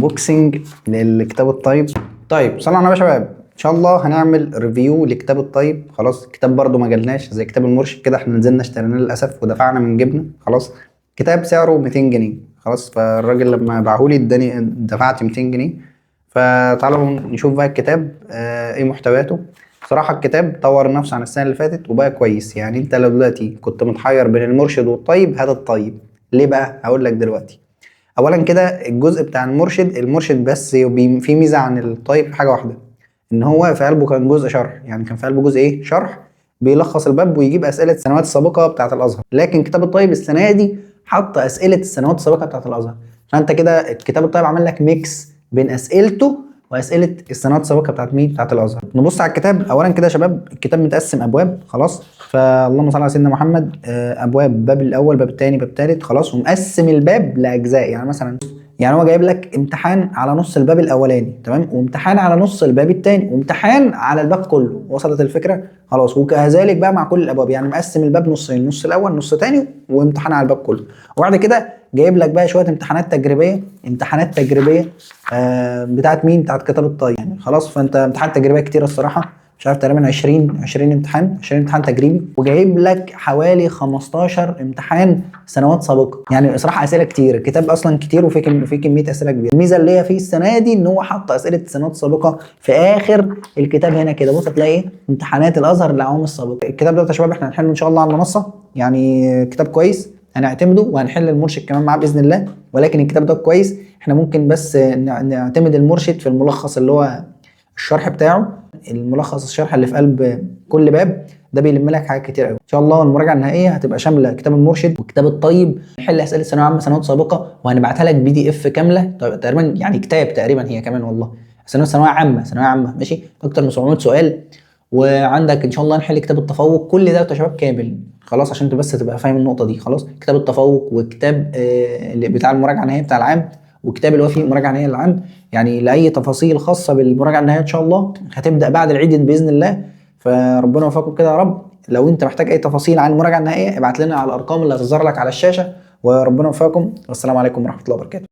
انبوكسنج للكتاب الطيب. طيب صلوا على النبي يا شباب، ان شاء الله هنعمل ريفيو لكتاب الطيب. خلاص كتاب برضو ما جالناش زي كتاب المرشد كده، احنا نزلنا اشتريناه للاسف ودفعنا من جيبنا. خلاص كتاب سعره 200 جنيه. خلاص فالراجل لما باعهولي اداني دفعت 200 جنيه. فتعالوا نشوف بقى الكتاب ايه محتوياته. بصراحة الكتاب طور نفسه عن السنة اللي فاتت وبقى كويس. يعني انت لو دلوقتي كنت متحير بين المرشد والطيب هات الطيب. ليه بقى؟ هقول لك دلوقتي. اولا كده الجزء بتاع المرشد بس في ميزة عن الطيب في حاجة واحدة، ان هو في قلبه كان جزء شرح. يعني كان في قلبه جزء ايه؟ شرح بيلخص الباب ويجيب اسئلة السنوات السابقة بتاعة الازهر. لكن كتاب الطيب السنة دي حط اسئلة السنوات السابقة بتاعة الازهر. فانت كده الكتاب الطيب عمل لك ميكس بين اسئلته واسئله السنوات السابقه بتاعت مين؟ بتاعت الازهر. نبص على الكتاب. اولا كده يا شباب الكتاب متقسم ابواب. خلاص فاللهم صل على سيدنا محمد. ابواب، باب الاول، باب الثاني، باب الثالث. خلاص ومقسم الباب لاجزاء. يعني مثلا يعني هو جايب لك امتحان على نص الباب الاولاني، تمام، وامتحان على نص الباب الثاني، وامتحان على الباب كله. وصلت الفكره؟ خلاص وكذلك بقى مع كل الابواب. يعني مقسم الباب نصين، نص الاول نص ثاني، وامتحان على الباب كله. وبعد كده جايب لك بقى شويه امتحانات تجريبيه. امتحانات تجريبيه بتاعت مين؟ بتاعت كتاب الطيب. يعني خلاص فانت امتحانات تجريبيه كتير الصراحه، مش عارف تقريبا 20 امتحان، 20 امتحان تجريبي. وجايب لك حوالي 15 امتحان سنوات سابقه. يعني صراحه اسئله كتير. الكتاب اصلا كتير وفي كميه اسئله كبيره. الميزه اللي هي فيه السنه دي ان هو حط اسئله السنوات السابقه في اخر الكتاب. هنا كده بص هتلاقي ايه؟ امتحانات الازهر للعوام السابقه. الكتاب ده يا شباب احنا هنحله ان شاء الله على المنصه. يعني كتاب كويس هنعتمده، وهنحل المرشد كمان معاه باذن الله. ولكن الكتاب ده كويس، احنا ممكن بس نعتمد المرشد في الملخص اللي هو الشرح بتاعه. الملخص الشرح اللي في قلب كل باب ده بيلم لك حاجات كتير قوي. ان شاء الله المراجعه النهائيه هتبقى شامله كتاب المرشد وكتاب الطيب. نحل اسئله ثانويه عامه سنوات سابقه، وهنبعتها لك PDF كامله. طيب تقريبا يعني كتاب تقريبا هي كمان والله. ثانويه عامه، ثانويه عامه ماشي، اكتر من 700 سؤال. وعندك ان شاء الله نحل كتاب التفوق. كل ده يا شباب كامل. خلاص عشان انت بس تبقى فاهم النقطه دي. خلاص كتاب التفوق، وكتاب اللي بتاع المراجعه النهائيه بتاع العام، وكتاب اللي هو فيه مراجعه نهائيه للعام. يعني لاي تفاصيل خاصه بالمراجعه النهائيه ان شاء الله هتبدا بعد العيد باذن الله. فربنا يوفقكم كده يا رب. لو انت محتاج اي تفاصيل عن المراجعه النهائيه ابعت لنا على الارقام اللي هتظهر لك على الشاشه. وربنا يوفقكم، والسلام عليكم ورحمه الله وبركاته.